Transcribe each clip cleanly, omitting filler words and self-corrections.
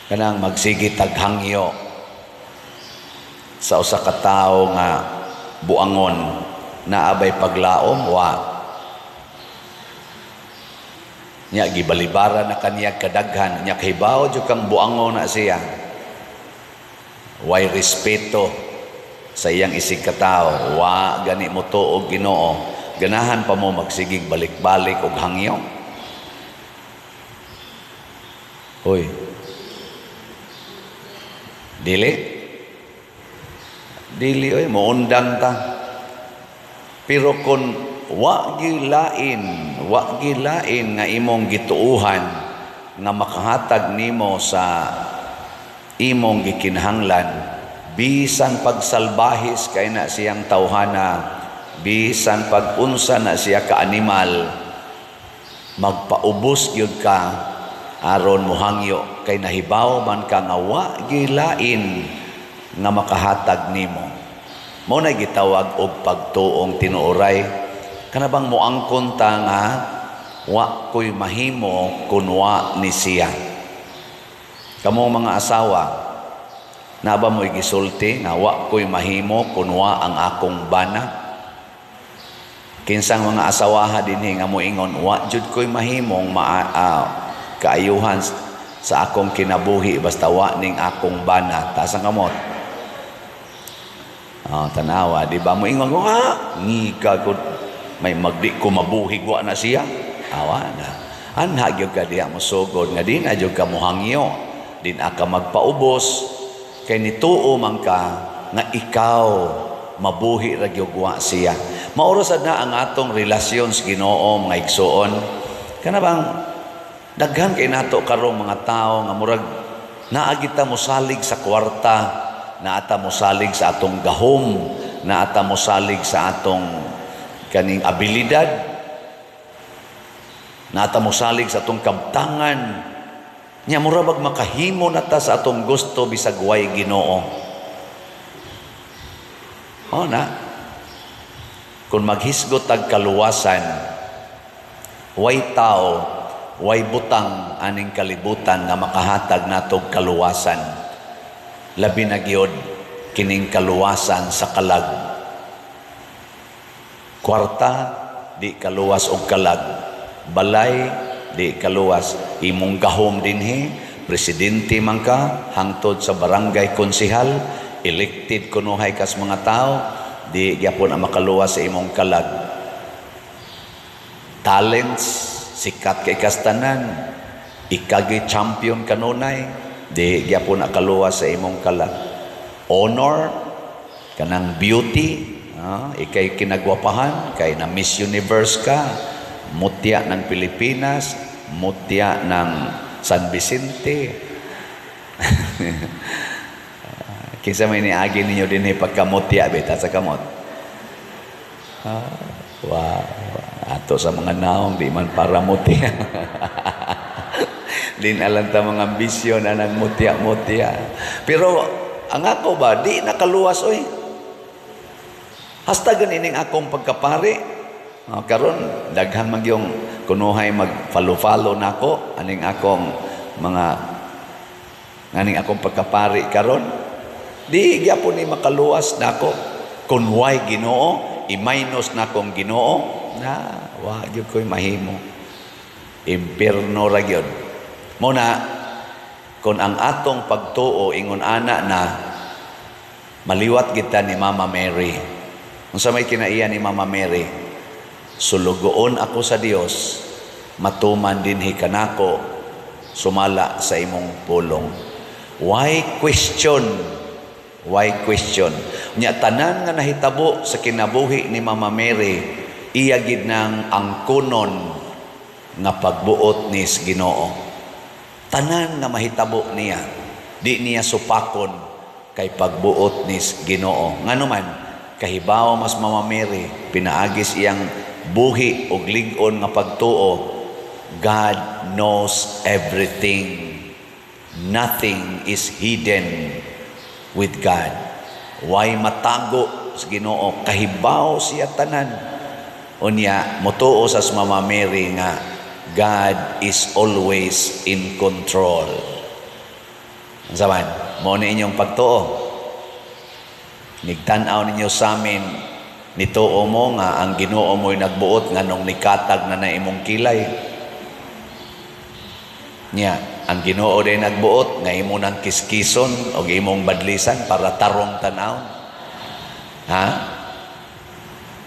kanang magsigi taghangyo sa usa ka tawo nga buangon na abay paglaom wa nya gibalibara na kaniya kadaghan nya kahibaw jud kang buangon na siya way respeto sa iyang isig ka tawo wa gani mo tuog Ginoo ganahan pa mo magsigig balik-balik og hangyo. Hoy, dili oy moundang ta pero kun wa gilain nga imong gituuhan nga makahatag nimo sa imong gikinahanglan bisan pagsalbahis kay na siyang tawhana bisan pag-unsa na siya ka animal magpaubos gyud ka aron mohangyo kay nahibaw man ka nga wa gilain nga makahatag nimo. Mao na gitawag og pagtuong tinuoray. Kana bang moangkon ta nga wa ko'y mahimo kun wa ni siya. Kamo mga asawa, na ba mo gisulti nga wa ko'y mahimo kun wa ang akong bana? Kinsang mga asawaha dinhi nga moingon wa jud ko'y mahimong kaayuhan sa akong kinabuhi basta wa ning akong bana. Taas ang kamot. Tanawa, di ba mo ingon ko, ngika ko, may magdi ko mabuhig wa na siya. Awa na. Anha gyud ka diha mo sugod nga din adyo ka mohangyo. Din aka magpaubos kay nituo man ka nga ikaw mabuhi ra gyud wa siya. Mauro sad na ang atong relasyon sa Ginoo mga igsoon. Kana bang daghan kay nato karong mga tao nga murag naa kita mosalig sa kwarta. Naata mo salig sa atong gahom, naata mo salig sa atong kaning abilidad, naata mo salig sa atong kabtangan. Nya murabag makahimo nata sa atong gusto bisag way Ginoo. Na kung maghisgot tag kaluwasan, way tao, way butang aning kalibutan nga makahatag natog kaluwasan. Labi na gyud kining kaluwasan sa kalag. Kwarta di kaluwas og kalag. Balay di kaluwas. Imong gahom dinhi, presidente man ka, hangtod sa barangay konsehal, elected kunuhay kas mga tao, di gyapon ang makaluwas sa imong kalag. Talents, sikat kay kastanan, ikagi champion kanunay, di gyapon akaluwas sa imong kalag. Honor kanang beauty, ikay kinagwapahan kay na Miss Universe ka, mutya ng Pilipinas, mutya ng San Vicente. Kinsa may niagi ninyo din pagkamutya beta sa kamot. Wow, ato sa mga naong di man para mutya. Din alam ta mga ambisyon na nagmutya-mutya. Pero ang ako ba, di nakaluwas oy. Hasta ganining akong pagkapari. Karon daghan man yung kunuhay mag-follow nako aning akong akong pagkapari karon. Di gyapon ni makaluwas nako. Kun way Ginoo, i-minus nakong Ginoo, na wa gyud ko'y mahimo. Impierno ra gyud. Muna, kung ang atong pagtuo ingon ana na maliwat kita ni Mama Mary. Kung sa may kinaiya ni Mama Mary, sulugoon ako sa Dios, matuman dinhi kanako, sumala sa imong pulong. Why question? Why question? Nya tanan nga nahitabo sa kinabuhi ni Mama Mary, iya gid nang angkunon nga pagbuot ni Ginoo. Tanan nga mahitabo niya, di niya supakon kay pagbuot ni Ginoo. Ngano man, kahibaw mas Mama Mary, pinaagis iyang buhi og lig-on nga pagtuo. God knows everything. Nothing is hidden with God. Way matago sa Ginoo, kahibaw siya tanan. Unya, motuo sa Mama Mary nga God is always in control. Ang saman, mo ni inyong pagtuo. Nigtanaw ninyo sa amin, nituo mo nga ang Ginoo mo'y nagbuot nga nung nikatag na imong kilay. Nya, ang Ginoo din nagbuot nga imo nang kiskison o imong badlisan para tarong tanaw. Ha?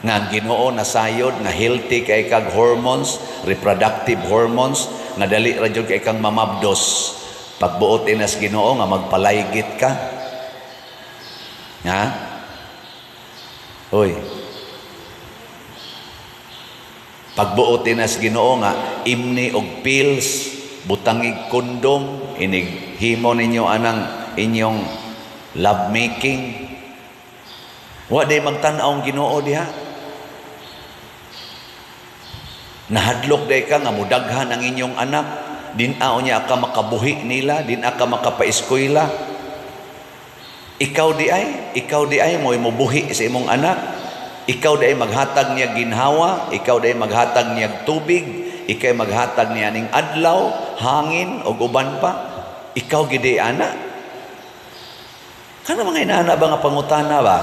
Nga ang Ginoo nasayod nga healthy kay kag hormones, reproductive hormones, nga dali ra jud kay kang mamabdos. Pagbuot inas Ginoo nga magpalaygit ka. Ha? Hoy. Pagbuot inas Ginoo nga imni og pills, butangig kondom, himo ninyo anang inyong love making. Wa day magtan-aw ang Ginoo diha. Nahadlok day ka nga mudaghan ang inyong anak, din-aw niya ka makabuhi nila, din-a ka makapa-eskwela. Ikaw di ay mo'y mubuhi sa imong anak. Ikaw di ay maghatag niya ginhawa, ikaw di ay maghatag niya tubig, ikaw ay maghatag niya ning adlaw, hangin o uban pa. Ikaw gidi ana. Kana mga inana ba nga pangutana ba?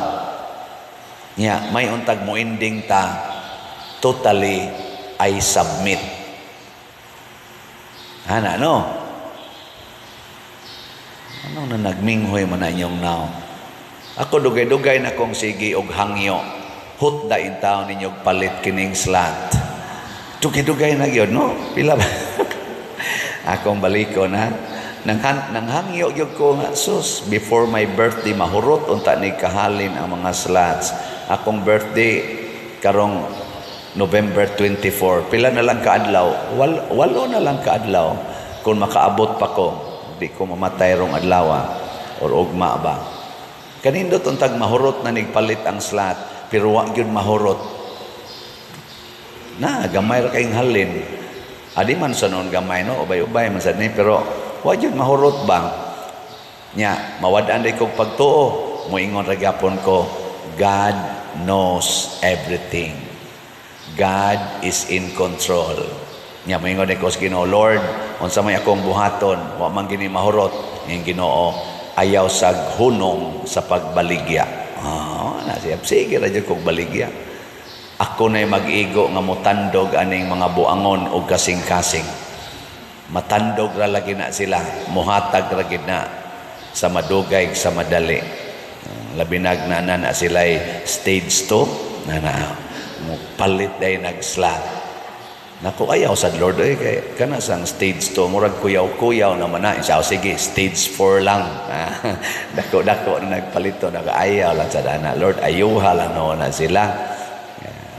Nya may untag mo ending ta totally I submit. Ana no? Ano na nagminghoy man na inyong now? Ako dugay-dugay na kong sige og hangyo. Hut da in taon ninyong palit kining slot. Dugay-dugay na yun, no? Pila ba? Akong baliko na. Nanghangyo yun ko nga, sus, before my birthday, mahurot, unta ni kahalin ang mga slots. Akong birthday, karong November 24. Pila na lang kaadlaw? Walo na lang kaadlaw. Kung makaabot pa ko, di ko mamatay rong adlawa or ugma ba. Kanindot untag mahurot na nigpalit ang slot, pero wag yun mahurot. Na, gamay ra kayong halin. Adi man sa noon gamay, no? Ubay-ubay man sa ni, pero wag yun mahurot ba? Nya, mawadaan day kong pagtuo. Muingon ra gyapon ko, God knows everything. God is in control. Nya moingon day ko sa Ginoo, Lord, unsa may akong buhaton, wa man gini mahurot, ning Ginoo ayaw sa hunong sa pagbaligya. Sige ra jud kog baligya. Ako na'y mag-igo nga mutandog aning mga buangon o kasing-kasing. Matandog ra lagi na sila, muhatag ra gid na sa madugay sa madali. Labinag na sila'y stage 2 na palit day nag-slot. Naku ayaw sa Lord kay kana sang stage 2 murag kuyaw-kuyaw naman na. Sige, stage 4 lang. Dako-dako na nagpalito, nakaayaw lang sa dana. Lord, ayuha lang no na sila.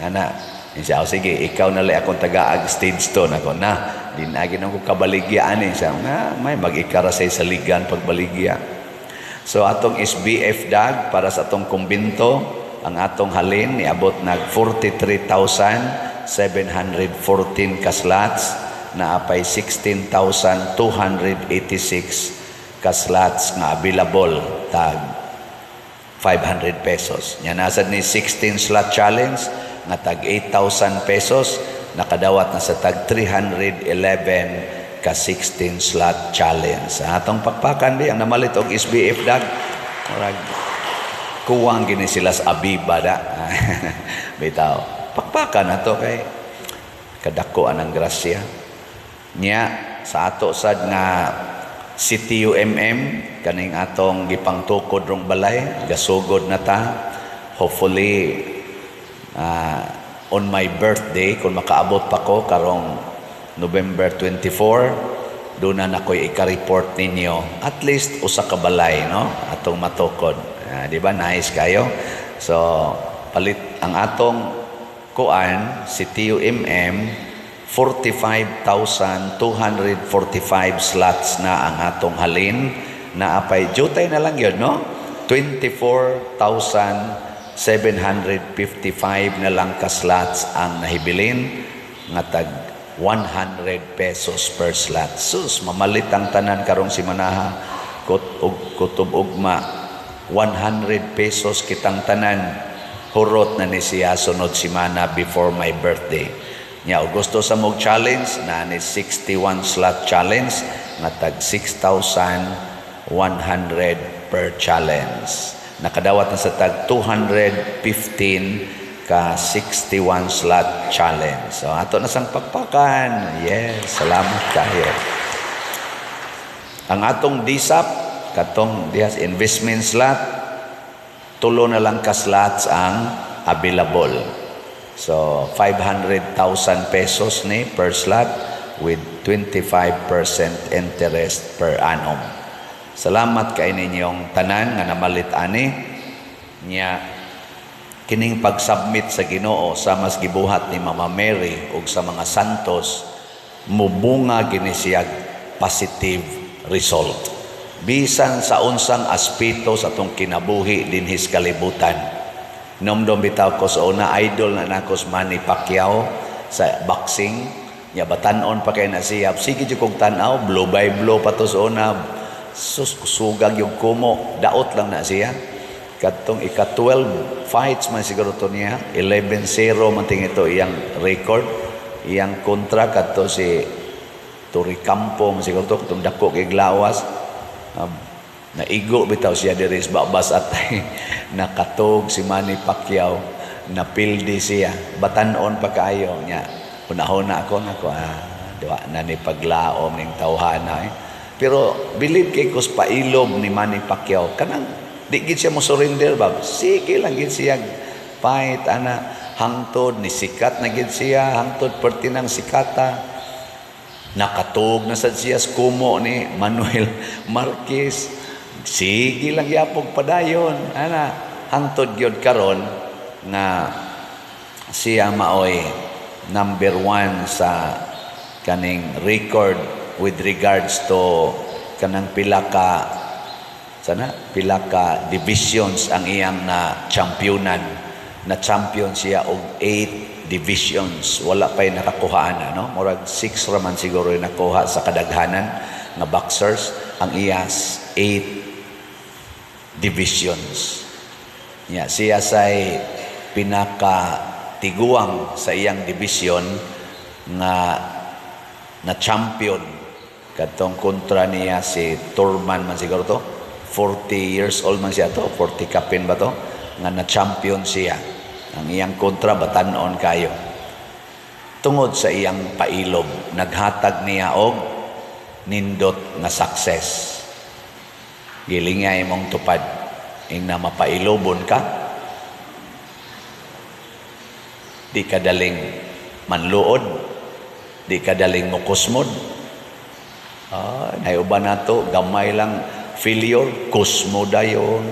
Ana, sige, ikaw na lang akong taga-ag stage 2 nako na. Dinagin ako kabaligya ani siya. May mag-ikarasay sa ligan pagbaligya. So atong SBF dag para sa atong kumbinto, ang atong halin niabot nag 43,714 ka slots, na apay 16,286 ka slots nga available tag 500 pesos. Nya nasad ni 16 slot challenge nga tag 8,000 pesos, nakadawat na sa tag 311 ka 16 slot challenge. Sa atong pakpakan di ang namalit og SBF dag murag kuwang gini sila sa Abiba da. Bitaw pakpakan na to kay kadakoan ang grasya nya sa ato sad nga CTUMM kaning atong gipangtukod rong balay gasugod na ta. Hopefully on my birthday kung makaabot pa ko karong November 24 doon na ako'y ika-report ninyo at least usa ka balay no atong matukod. Di ba nice kayo? So palit ang atong kuan si TUMM 45,245 slots na ang atong halin na apay jutay na lang yun no 24,755 na lang ka slots ang nahibilin nga tag 100 pesos per slot. Sus mamalit ang tanan karong simanaha kutob ugma 100 pesos kitang tanan hurot na ni siya sunod simana before my birthday. Nya Augusto sa mog challenge na ni 61 slot challenge nga tag 6,100 100 per challenge. Nakadawat na sa tag 215 ka 61 slot challenge. So ato na sang pagpakan. Yes, salamat kayo. Ang atong DSAP katong dihas investment slot, tulo na lang ka slots ang available. So 500,000 pesos ni per slot with 25% interest per annum. Salamat kay ninyong tanan nga namalit ani nya kining pag-submit sa Ginoo sa mas gibuhat ni Mama Mary ug sa mga santos mubunga gini siya positive result. Bisan sa unsang aspeto sa atong kinabuhi dinhis kalibutan. Nomdom bitaw ko sa una idol na nako si Manny Pacquiao sa boxing. Nya batan-on pa kay na siya. Sige jud kog tan-aw, blow by blow pa to sa una. Sugag yung kumo, daot lang na siya. Katong ika-12 fights man siguro to niya, 11-0 man ting ito iyang record. Iyang kontra kadto si Toricampo man siguro to, katong dako kay Glawas. Naigo bitaw siya diri sa babas at nakatog si Manny Pacquiao, napildi siya. Batan-on pa kaayo niya. Una-una ako duwa na ni paglaom ning tawhana. Pero believe kay kus pailog ni Manny Pacquiao kanang di gid siya mo surrender ba. Sige lang gid siya fight ana hangtod ni sikat na gid siya hangtod pertinang sikata. Nakatog na sad siya sa kumo ni Manuel Marquez. Sige lang yapog padayon ana hangtod gyud karon nga siya maoy number 1 sa kaning record with regards to kanang pila ka divisions ang iyang na championan. Na champion siya og 8 divisions. Wala pa'y nakakuhaan no? Murag 6 raman siguro yung nakuha sa kadaghanan nga boxers. Ang iyas 8 divisions. Siya say pinakatiguang sa iyang division nga na champion. Katong kontra niya si Turman man siguro to. 40 years old man siya to. 40 kapin ba to? Nga na-champion siya. Ang iyang kontra batanon kayo. Tungod sa iyang pailog, naghatag niya og nindot na success. Gilingay mong tupad. Ing na mapailobon ka, di ka daling manluod, di ka daling mukusmod. Nayuban na to, gamay lang failure, kusmo dayon,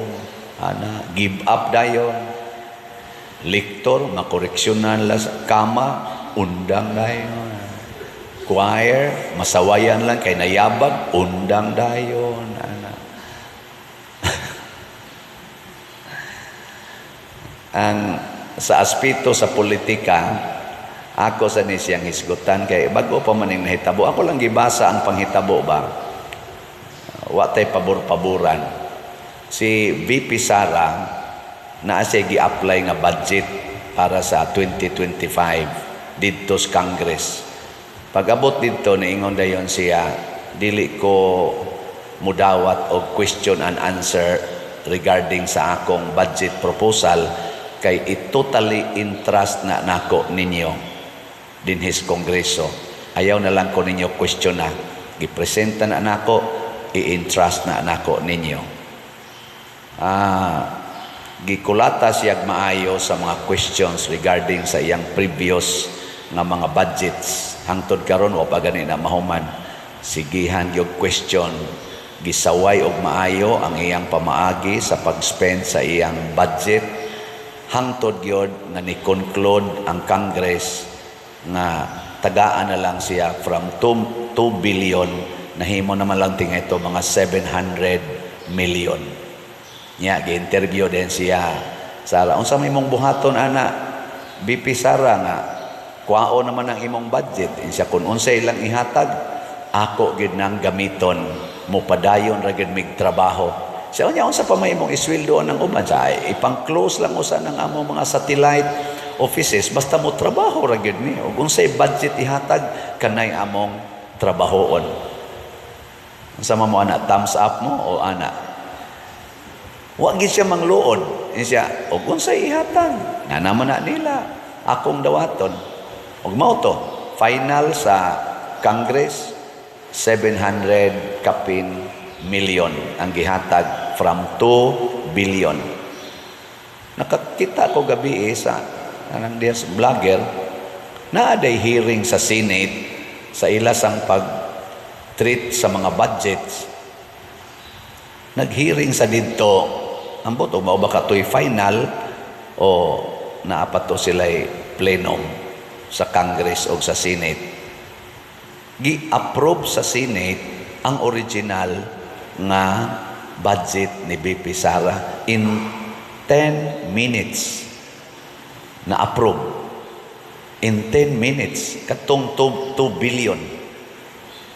give up dayon, liktor, makoreksyonan lang sa kama, undang dayon, choir, masawayan lang kay nayabag, undang dayon, ang sa aspeto sa politika, ako sa nisiyang hisgutan kay bago pa maning nahitabo. Ako lang gibasa ang panghitabo ba. Watay pabor-paboran. Si VP Sara na siya gi-apply nga budget para sa 2025 dito sa Congress. Pag-abot dito niingon dayon siya, dili ko mudawat og question and answer regarding sa akong budget proposal kay totally entrust na nako ninyo din his kongreso. Ayaw na lang ko ninyo question na. Gipresenta na nako, i-entrust na nako ninyo. Gikulata siyag maayo sa mga questions regarding sa iyang previous nga mga budgets. Hangtod karon wa pa gani na mahuman. Sigihan yung question. Gisaway og maayo ang iyang pamaagi sa pag-spend sa iyang budget. Hangtod gyud nga ni-conclude ang Congress nga tagaan na lang siya from 2 billion nahimo naman lang tinga ito mga 700 million. Gi-interview din siya. Sara, unsa may imong buhaton ana? BP Sara nga kuwao naman ang imong budget. Siya kun unsay ilang ihatag, ako gid nang gamiton mo padayon ra gid mig trabaho. Siya niya unsa pa may imong isweldoan ng uban sa ipang-close lang usa ng among mga satellite offices basta mo trabaho ra gyud ni ug unsay budget ihatag kanay among trabahoon. Sama mo ana, thumbs up mo o ana. Wa gid siya mangluod. Siya, og unsay ihatag? Nga naman na nila akong dawaton. Og mao to, final sa Congress 700 kapin million ang gihatag from 2 billion. Nakakita ko gabi sa anang dias vlogger na aday hearing sa Senate sa ilasang pag-treat sa mga budgets. Nag-hearing sa dito, ambot o mao ba katoy final o naapat to sila'y plenum sa Congress o sa Senate. Gi-approve sa Senate ang original nga budget ni BP Sara in 10 minutes na approve. In 10 minutes, katong 2 billion.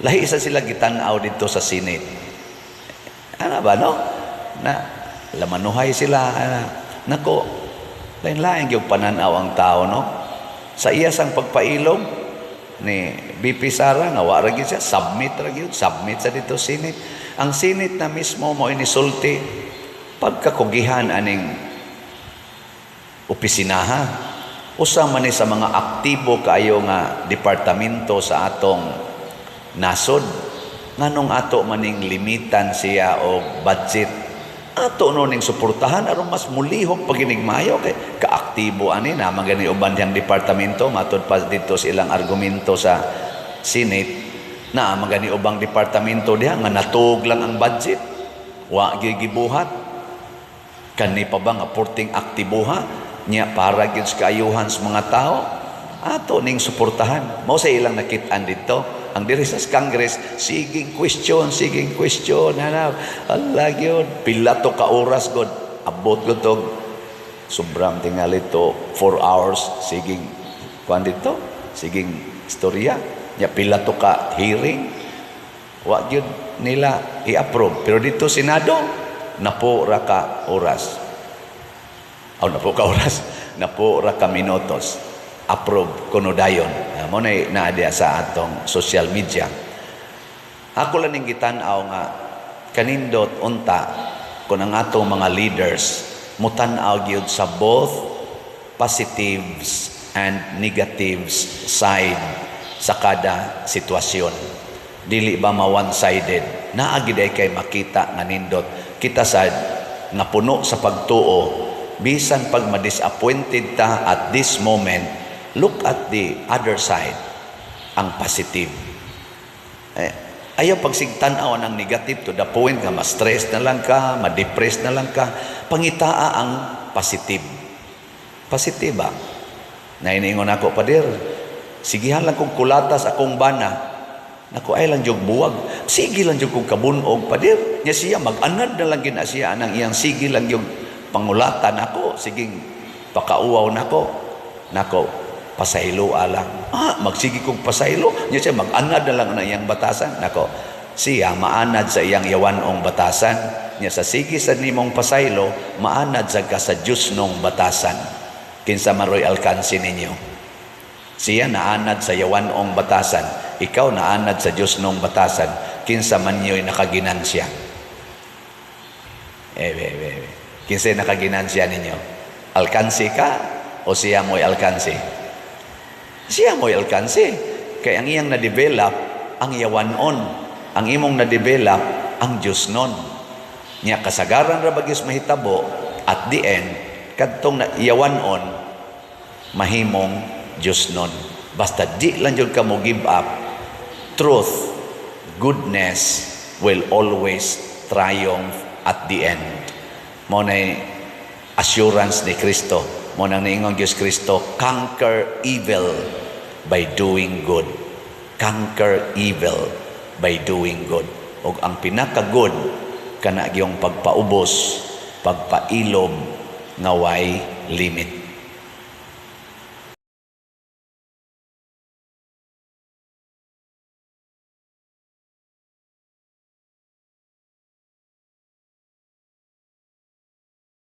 Lahi isa sila gitanaw dito sa Senate. Ano ba, no? Na lamanuhay sila. Nako, lain-lain yung pananaw ang tao, no? Sa iyasang pagpailog ni BP Sara, nawa ra gyud siya, submit sa dito Senate. Ang Senate na mismo mo inisulti pagkakugihan aning opisinaha. Usa man ni sa mga aktibo kaayo nga departamento sa atong nasod. Nganong ato maning limitan siya o budget. Ato no ning suportahan aron mas mulihok paginigmayo kay kaaktibo ani na magani uban yang departamento matod pa dito sa ilang argumento sa Senate na magani ubang departamento diha nga natug lang ang budget. Wa gyud gibuhat. Kani pa ba nga porting aktiboha niya para gyud sa kaayuhan sa mga tao ato ning suportahan. Mao sa ilang nakit-an dito ang diri sa Congress siging question ana ala gyud pila to ka oras god abot gud to sobrang tingali to 4 hours siging kuan dito siging istorya nya pila to ka hearing wa gyud nila i-approve pero dito Senado napo ra ka oras. Napo ra ka minutos. Approve kuno dayon. Mo na dia sa atong social media. Ako lang ning gitan-aw nga kanindot unta kun ang atong mga leaders mutan-aw gyud sa both positives and negatives side sa kada sitwasyon. Dili ba ma one-sided? Naa gid kay makita nga nindot kita sad nga puno sa pagtuo bisan pag ma-disappointed ta at this moment, look at the other side, ang positive. Ayaw pagsigtanaw ng negative to the point nga ma-stress na lang ka, ma-depress na lang ka, pangitaa ang positive. Positive ba? Nainiingon ako, pader, sigihan lang kong kulatas akong bana, naku ay lang yung buwag. Sige lang yung kong kabunog, pader. Nya siya, mag-anad na lang gina siya nang iyang sige lang yung pangulatan ako. Siging pakauaw nako. Nako, pasaylo alang. Magsige kong pasaylo. Nya siya, mag-anad na lang na iyang batasan. Nako, siya maanad sa iyang yawanong batasan. Nya sa sige sa nimong pasaylo, maanad sa ka sa Diyos nung batasan. Kinsa maroy alkansi ninyo. Siya naanad sa yawanong batasan. Ikaw naanad sa Diyos nung batasan. Kinsa man niyo'y nakaginansya. Kinsa nakaginansya ninyo? Alkansi ka o siya mo'y alkansi? Siya mo'y alkansi. Kaya ang iyang na-develop, ang yawanon. Ang imong na-develop, ang Diyos nun. Niya kasagaran rabagis mahitabo, at the end, kadtong yawanon, mahimong Diyos nun. Basta di lang yun ka mo give up, truth, goodness will always triumph at the end. Mo na assurance ni Kristo. Mo na niingon Diyos Kristo, conquer evil by doing good. Conquer evil by doing good. O ang pinaka-good, kana yung pagpaubos, pagpailob, nga way limit.